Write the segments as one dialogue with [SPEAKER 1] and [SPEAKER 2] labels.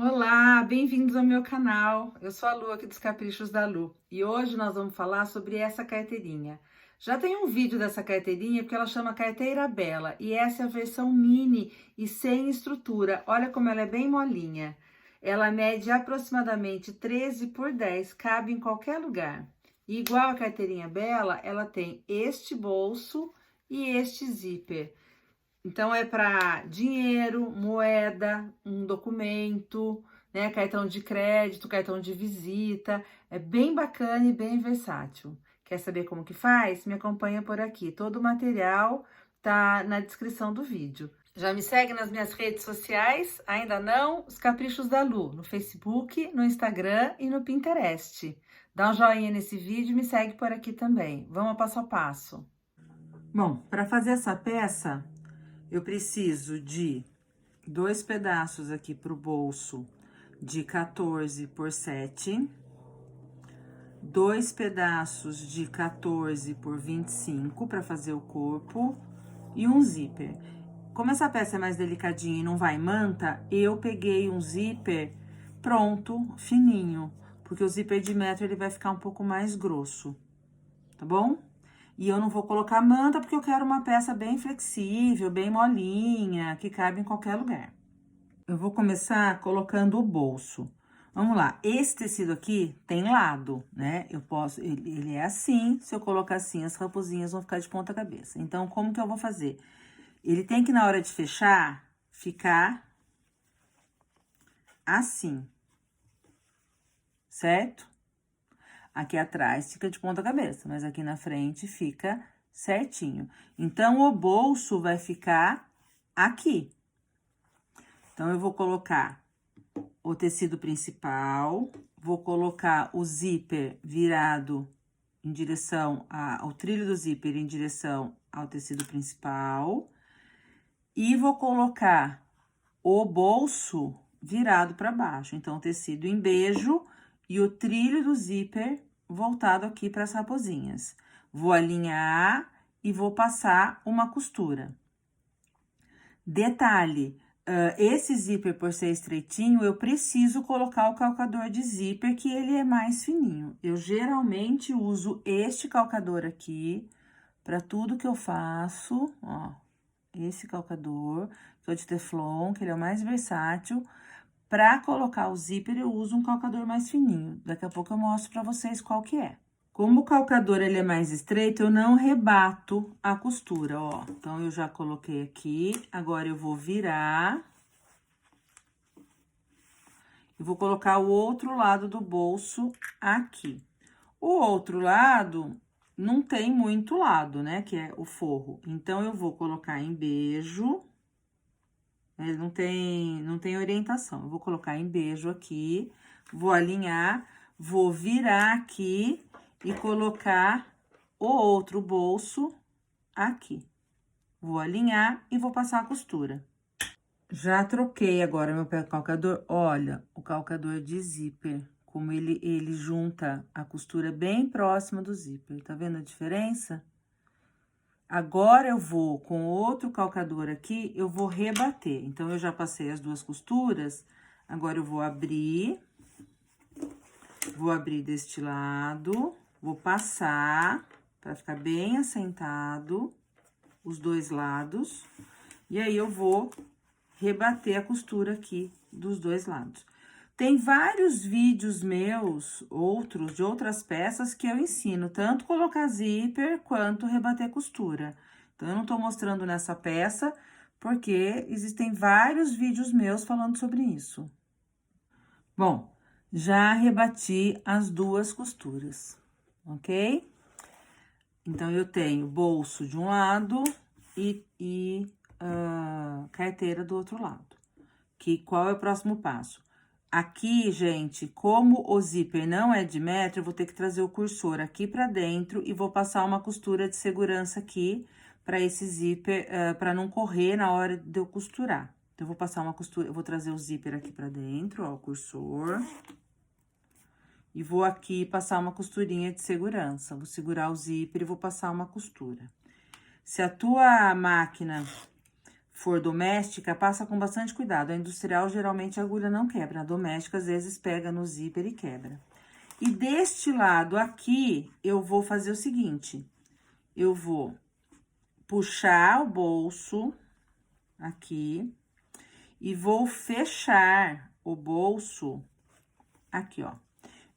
[SPEAKER 1] Olá, bem-vindos ao meu canal. Eu sou a Lu aqui dos Caprichos da Lu e hoje nós vamos falar sobre essa carteirinha. Já tem um vídeo dessa carteirinha porque ela chama Carteira Bela e essa é a versão mini e sem estrutura. Olha como ela é bem molinha. Ela mede aproximadamente 13 por 10, cabe em qualquer lugar. E igual a carteirinha Bela, ela tem este bolso e este zíper. Então, é para dinheiro, moeda, um documento, né? Cartão de crédito, cartão de visita. É bem bacana e bem versátil. Quer saber como que faz? Me acompanha por aqui. Todo o material tá na descrição do vídeo. Já me segue nas minhas redes sociais? Ainda não? Os Caprichos da Lu, no Facebook, no Instagram e no Pinterest. Dá um joinha nesse vídeo e me segue por aqui também. Vamos passo a passo. Bom, para fazer essa peça, eu preciso de 2 pedaços aqui pro bolso de 14 por 7, 2 pedaços de 14 por 25 para fazer o corpo e um zíper. Como essa peça é mais delicadinha e não vai manta, eu peguei um zíper pronto, fininho, porque o zíper de metro ele vai ficar um pouco mais grosso, tá bom? E eu não vou colocar manta porque eu quero uma peça bem flexível, bem molinha, que cabe em qualquer lugar. Eu vou começar colocando o bolso. Vamos lá, esse tecido aqui tem lado, né? Eu posso, ele é assim, se eu colocar assim, as raposinhas vão ficar de ponta cabeça. Então, como que eu vou fazer? Ele tem que, na hora de fechar, ficar assim, certo? Aqui atrás fica de ponta cabeça, mas aqui na frente fica certinho. Então, o bolso vai ficar aqui. Então, eu vou colocar o tecido principal, vou colocar o zíper virado em direção ao trilho do zíper em direção ao tecido principal. E vou colocar o bolso virado para baixo. Então, o tecido em beijo e o trilho do zíper voltado aqui para as raposinhas. Vou alinhar e vou passar uma costura. Detalhe, esse zíper, por ser estreitinho, eu preciso colocar o calcador de zíper, que ele é mais fininho. Eu geralmente uso este calcador aqui para tudo que eu faço, ó. Esse calcador, que é o de Teflon, que ele é o mais versátil. Para colocar o zíper, eu uso um calcador mais fininho. Daqui a pouco eu mostro para vocês qual que é. Como o calcador ele é mais estreito, eu não rebato a costura, ó. Então, eu já coloquei aqui, agora eu vou virar. E vou colocar o outro lado do bolso aqui. O outro lado não tem muito lado, né? Que é o forro. Então, eu vou colocar em beijo. Ele não tem orientação. Eu vou colocar em beijo aqui, vou alinhar, vou virar aqui e colocar o outro bolso aqui. Vou alinhar e vou passar a costura. Já troquei agora meu calcador. Olha, o calcador de zíper, como ele junta a costura bem próxima do zíper. Tá vendo a diferença? Agora, eu vou, com outro calcador aqui, eu vou rebater. Então, eu já passei as 2 costuras, agora eu vou abrir deste lado, vou passar, pra ficar bem assentado, os 2 lados, e aí eu vou rebater a costura aqui dos 2 lados. Tem vários vídeos meus, outros, de outras peças, que eu ensino, tanto colocar zíper, quanto rebater costura. Então, eu não tô mostrando nessa peça, porque existem vários vídeos meus falando sobre isso. Bom, já rebati as 2 costuras, ok? Então, eu tenho bolso de um lado e carteira do outro lado. Qual é o próximo passo? Aqui, gente, como o zíper não é de metro, eu vou ter que trazer o cursor aqui pra dentro e vou passar uma costura de segurança aqui pra esse zíper, pra não correr na hora de eu costurar. Então, eu vou passar uma costura, eu vou trazer o zíper aqui pra dentro, ó, o cursor. E vou aqui passar uma costurinha de segurança. Vou segurar o zíper e vou passar uma costura. Se a tua máquina for doméstica, passa com bastante cuidado. A industrial, geralmente, a agulha não quebra. A doméstica, às vezes, pega no zíper e quebra. E deste lado aqui, eu vou fazer o seguinte. Eu vou puxar o bolso aqui e vou fechar o bolso aqui, ó.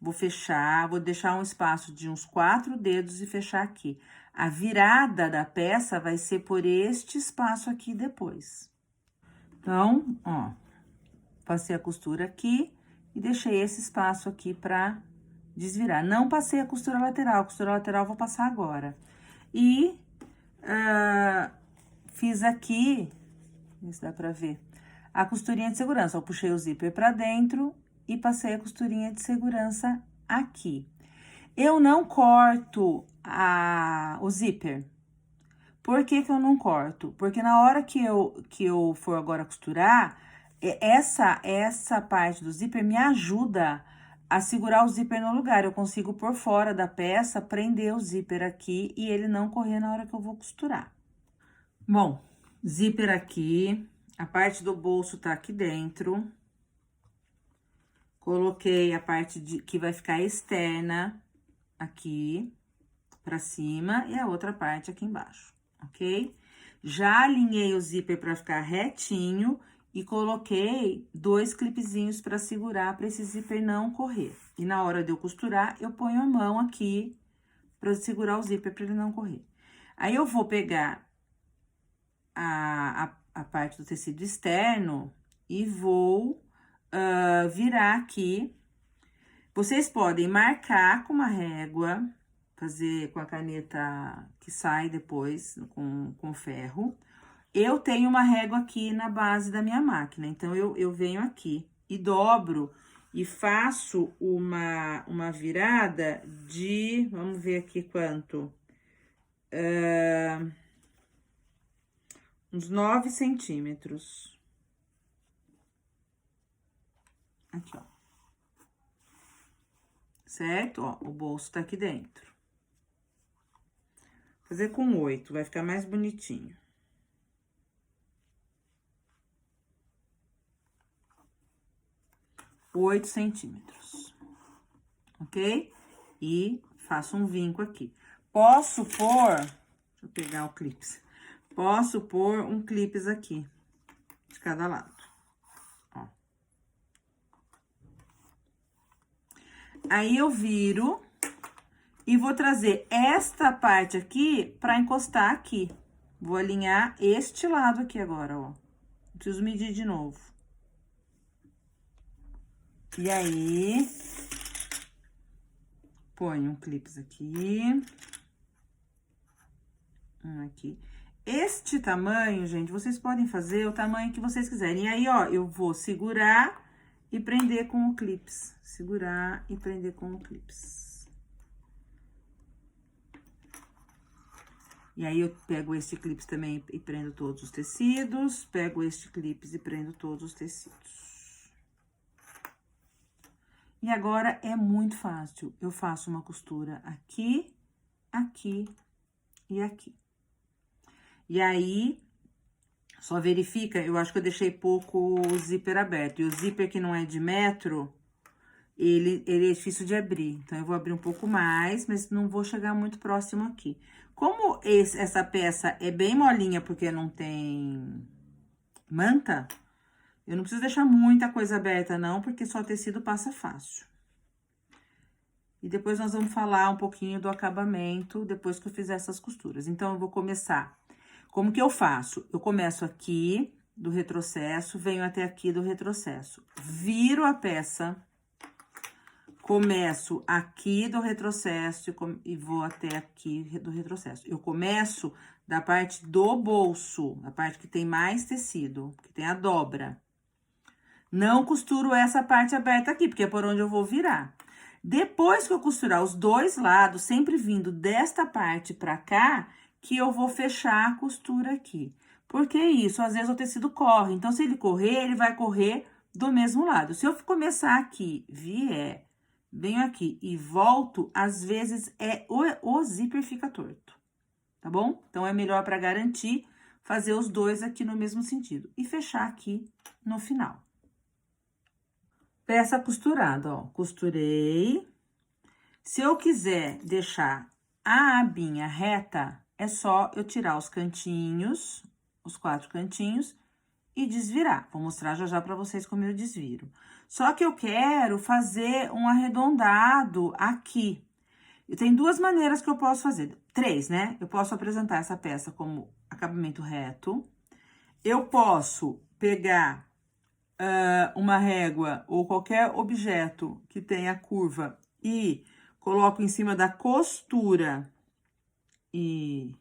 [SPEAKER 1] Vou fechar, vou deixar um espaço de uns 4 dedos e fechar aqui. A virada da peça vai ser por este espaço aqui depois. Então, ó, passei a costura aqui e deixei esse espaço aqui pra desvirar. Não passei a costura lateral eu vou passar agora. E fiz aqui, não sei se dá pra ver, a costurinha de segurança. Eu puxei o zíper pra dentro e passei a costurinha de segurança aqui. Eu não corto o zíper. Por que que eu não corto? Porque na hora que eu for agora costurar, essa parte do zíper me ajuda a segurar o zíper no lugar. Eu consigo por fora da peça prender o zíper aqui e ele não correr na hora que eu vou costurar. Bom, zíper aqui, a parte do bolso tá aqui dentro. Coloquei a parte que vai ficar externa aqui pra cima e a outra parte aqui embaixo, ok? Já alinhei o zíper pra ficar retinho e coloquei 2 clipezinhos pra segurar, pra esse zíper não correr. E na hora de eu costurar, eu ponho a mão aqui pra segurar o zíper pra ele não correr. Aí, eu vou pegar a parte do tecido externo e vou virar aqui. Vocês podem marcar com uma régua, fazer com a caneta que sai depois, com ferro. Eu tenho uma régua aqui na base da minha máquina, então, eu venho aqui e dobro e faço uma virada de, vamos ver aqui quanto, uns 9 centímetros. Aqui, ó. Certo? Ó, o bolso tá aqui dentro. Vou fazer com 8, vai ficar mais bonitinho. Oito centímetros, ok? E faço um vinco aqui. Posso pôr, deixa eu pegar o clips. Posso pôr um clips aqui, de cada lado, ó. Aí, eu viro e vou trazer esta parte aqui pra encostar aqui. Vou alinhar este lado aqui agora, ó. Não preciso medir de novo. E aí, ponho um clips aqui. Aqui. Este tamanho, gente, vocês podem fazer o tamanho que vocês quiserem. E aí, ó, eu vou segurar e prender com o clips. Segurar e prender com o clips. E aí, eu pego este clips também e prendo todos os tecidos. Pego este clips e prendo todos os tecidos. E agora, é muito fácil. Eu faço uma costura aqui, aqui e aqui. E aí, só verifica, eu acho que eu deixei pouco o zíper aberto. E o zíper que não é de metro, ele é difícil de abrir. Então, eu vou abrir um pouco mais, mas não vou chegar muito próximo aqui. Como essa peça é bem molinha, porque não tem manta, eu não preciso deixar muita coisa aberta, não, porque só o tecido passa fácil. E depois, nós vamos falar um pouquinho do acabamento, depois que eu fizer essas costuras. Então, eu vou começar. Como que eu faço? Eu começo aqui do retrocesso, venho até aqui do retrocesso. Viro a peça, começo aqui do retrocesso e vou até aqui do retrocesso. Eu começo da parte do bolso, a parte que tem mais tecido, que tem a dobra. Não costuro essa parte aberta aqui, porque é por onde eu vou virar. Depois que eu costurar os 2 lados, sempre vindo desta parte pra cá, que eu vou fechar a costura aqui. Porque isso, às vezes o tecido corre. Então, se ele correr, ele vai correr do mesmo lado. Se eu começar aqui, vier, venho aqui e volto, às vezes o zíper fica torto, tá bom? Então, é melhor pra garantir, fazer os dois aqui no mesmo sentido. E fechar aqui no final. Peça costurada, ó. Costurei. Se eu quiser deixar a abinha reta, é só eu tirar os cantinhos, os 4 cantinhos, e desvirar. Vou mostrar já já pra vocês como eu desviro. Só que eu quero fazer um arredondado aqui. E tem 2 maneiras que eu posso fazer. 3, né? Eu posso apresentar essa peça como acabamento reto. Eu posso pegar uma régua ou qualquer objeto que tenha curva e coloco em cima da costura e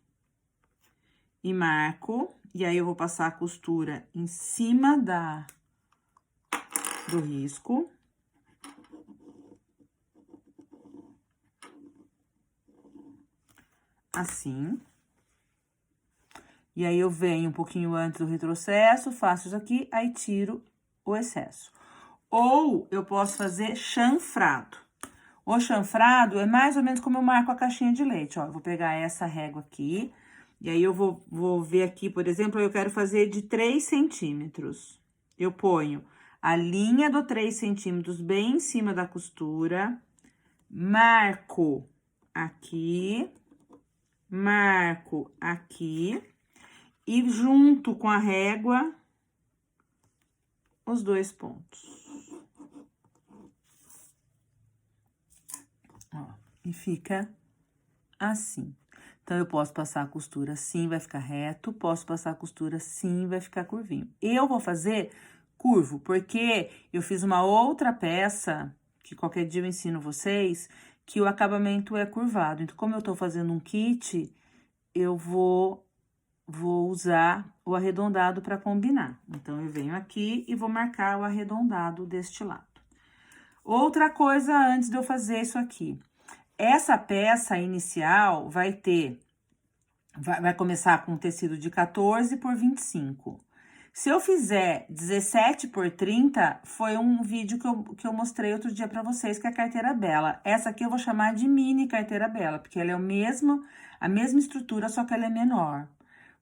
[SPEAKER 1] marco. E aí, eu vou passar a costura em cima do risco. Assim. E aí, eu venho um pouquinho antes do retrocesso, faço isso aqui, aí tiro o excesso. Ou eu posso fazer chanfrado. O chanfrado é mais ou menos como eu marco a caixinha de leite, ó. Eu vou pegar essa régua aqui, e aí eu vou ver aqui, por exemplo, eu quero fazer de 3 centímetros. Eu ponho a linha do 3 centímetros bem em cima da costura, marco aqui, e junto com a régua, os 2 pontos. Ó, e fica assim. Então, eu posso passar a costura assim, vai ficar reto. Posso passar a costura assim, vai ficar curvinho. Eu vou fazer curvo, porque eu fiz uma outra peça, que qualquer dia eu ensino vocês, que o acabamento é curvado. Então, como eu tô fazendo um kit, eu vou usar o arredondado para combinar. Então, eu venho aqui e vou marcar o arredondado deste lado. Outra coisa antes de eu fazer isso aqui. Essa peça inicial vai começar com um tecido de 14 por 25. Se eu fizer 17 por 30, foi um vídeo que eu mostrei outro dia pra vocês, que é a carteira Bella. Essa aqui eu vou chamar de mini carteira Bella, porque ela é a mesma estrutura, só que ela é menor.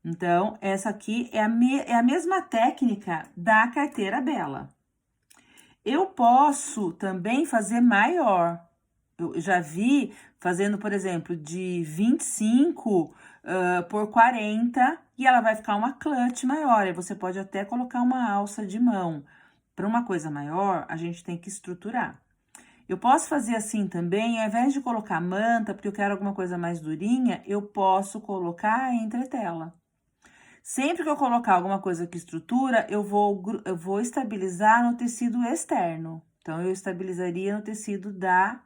[SPEAKER 1] Então, essa aqui é a mesma técnica da carteira Bella. Eu posso também fazer maior. Eu já vi fazendo, por exemplo, de 25 por 40, e ela vai ficar uma clutch maior. E você pode até colocar uma alça de mão. Para uma coisa maior, a gente tem que estruturar. Eu posso fazer assim também, ao invés de colocar manta, porque eu quero alguma coisa mais durinha, eu posso colocar a entretela. Sempre que eu colocar alguma coisa que estrutura, eu vou estabilizar no tecido externo. Então, eu estabilizaria no tecido da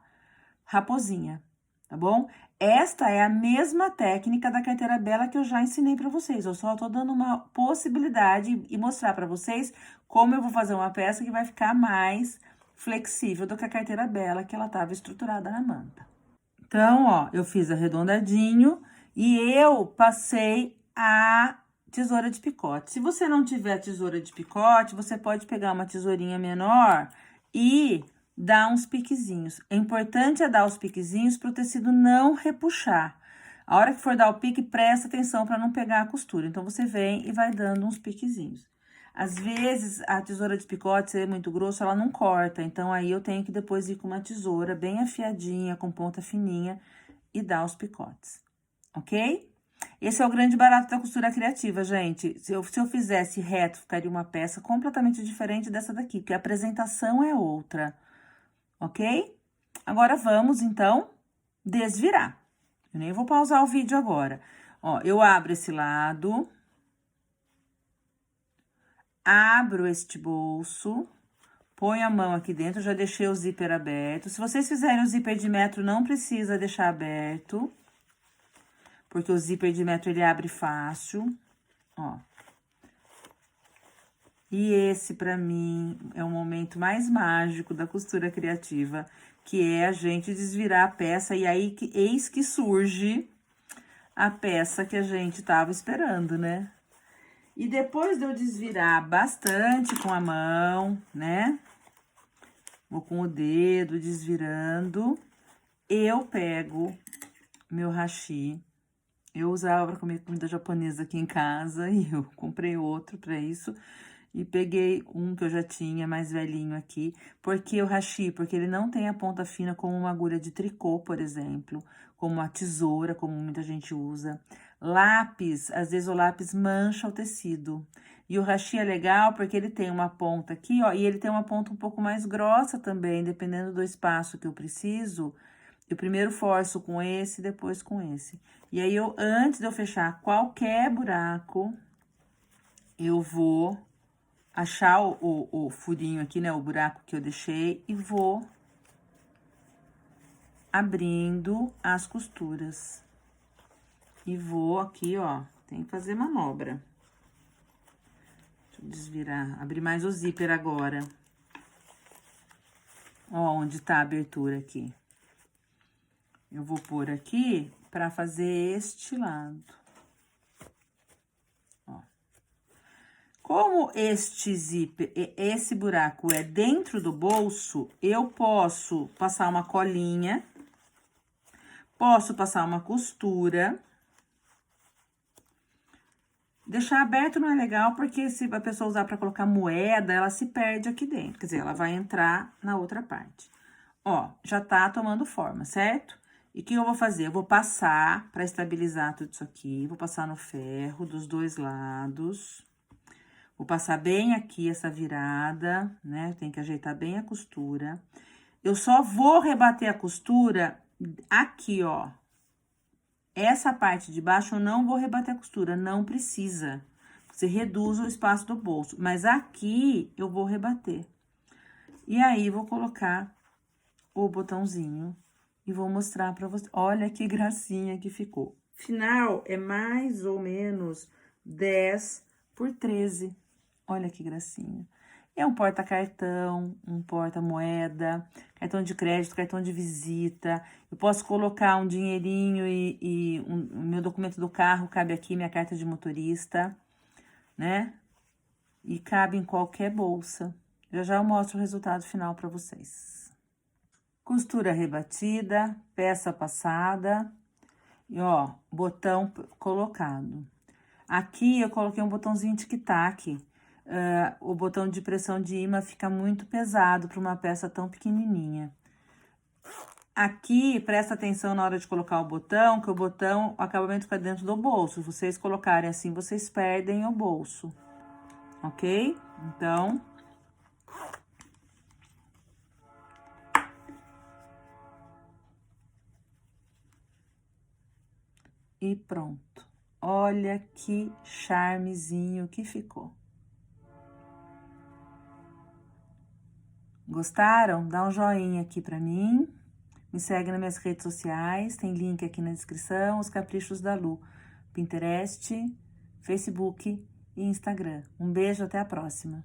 [SPEAKER 1] raposinha, tá bom? Esta é a mesma técnica da carteira Bella que eu já ensinei pra vocês. Eu só tô dando uma possibilidade e mostrar pra vocês como eu vou fazer uma peça que vai ficar mais flexível do que a carteira Bella, que ela tava estruturada na manta. Então, ó, eu fiz arredondadinho e eu passei a tesoura de picote. Se você não tiver tesoura de picote, você pode pegar uma tesourinha menor e dar uns piquezinhos. É importante dar os piquezinhos para o tecido não repuxar. A hora que for dar o pique, presta atenção para não pegar a costura. Então, você vem e vai dando uns piquezinhos. Às vezes, a tesoura de picote, se é muito grosso, ela não corta. Então, aí eu tenho que depois ir com uma tesoura bem afiadinha, com ponta fininha, e dar os picotes, ok? Esse é o grande barato da costura criativa, gente. Se eu fizesse reto, ficaria uma peça completamente diferente dessa daqui, porque a apresentação é outra, ok? Agora, vamos, então, desvirar. Eu nem vou pausar o vídeo agora. Ó, eu abro esse lado, abro este bolso, ponho a mão aqui dentro, já deixei o zíper aberto. Se vocês fizerem o zíper de metro, não precisa deixar aberto, porque o zíper de metro, ele abre fácil, ó. E esse, pra mim, é o momento mais mágico da costura criativa, que é a gente desvirar a peça, e aí, eis que surge a peça que a gente tava esperando, né? E depois de eu desvirar bastante com a mão, né? Vou com o dedo desvirando, eu pego meu hashi Eu usava para comer comida japonesa aqui em casa e eu comprei outro para isso. E peguei um que eu já tinha, mais velhinho aqui. Porque o hashi? Porque ele não tem a ponta fina como uma agulha de tricô, por exemplo. Como a tesoura, como muita gente usa. Lápis, às vezes o lápis mancha o tecido. E o hashi é legal porque ele tem uma ponta aqui, ó. E ele tem uma ponta um pouco mais grossa também, dependendo do espaço que eu preciso. Eu primeiro forço com esse, depois com esse. E aí, antes de eu fechar qualquer buraco, eu vou achar o furinho aqui, né? O buraco que eu deixei e vou abrindo as costuras. E vou aqui, ó, tem que fazer manobra. Deixa eu desvirar, abrir mais o zíper agora. Ó, onde tá a abertura aqui. Eu vou pôr aqui pra fazer este lado. Ó. Como este zíper, esse buraco é dentro do bolso, eu posso passar uma colinha, posso passar uma costura. Deixar aberto não é legal, porque se a pessoa usar para colocar moeda, ela se perde aqui dentro. Quer dizer, ela vai entrar na outra parte. Ó, já tá tomando forma, certo? E o que eu vou fazer? Eu vou passar para estabilizar tudo isso aqui. Vou passar no ferro dos dois lados. Vou passar bem aqui essa virada, né? Tem que ajeitar bem a costura. Eu só vou rebater a costura aqui, ó. Essa parte de baixo eu não vou rebater a costura, não precisa. Você reduz o espaço do bolso, mas aqui eu vou rebater. E aí, vou colocar o botãozinho e vou mostrar pra você. Olha que gracinha que ficou. Final é mais ou menos 10 por 13. Olha que gracinha. É um porta-cartão, um porta-moeda, cartão de crédito, cartão de visita. Eu posso colocar um dinheirinho e o meu documento do carro cabe aqui, minha carta de motorista, né? E cabe em qualquer bolsa. Já já eu mostro o resultado final para vocês. Costura rebatida, peça passada e, ó, botão colocado. Aqui eu coloquei um botãozinho tic-tac. O botão de pressão de imã fica muito pesado para uma peça tão pequenininha. Aqui, presta atenção na hora de colocar o botão, que o acabamento fica dentro do bolso. Se vocês colocarem assim, vocês perdem o bolso, ok? Então... E pronto. Olha que charmezinho que ficou. Gostaram? Dá um joinha aqui pra mim. Me segue nas minhas redes sociais, tem link aqui na descrição, Os Caprichos da Lu. Pinterest, Facebook e Instagram. Um beijo, até a próxima.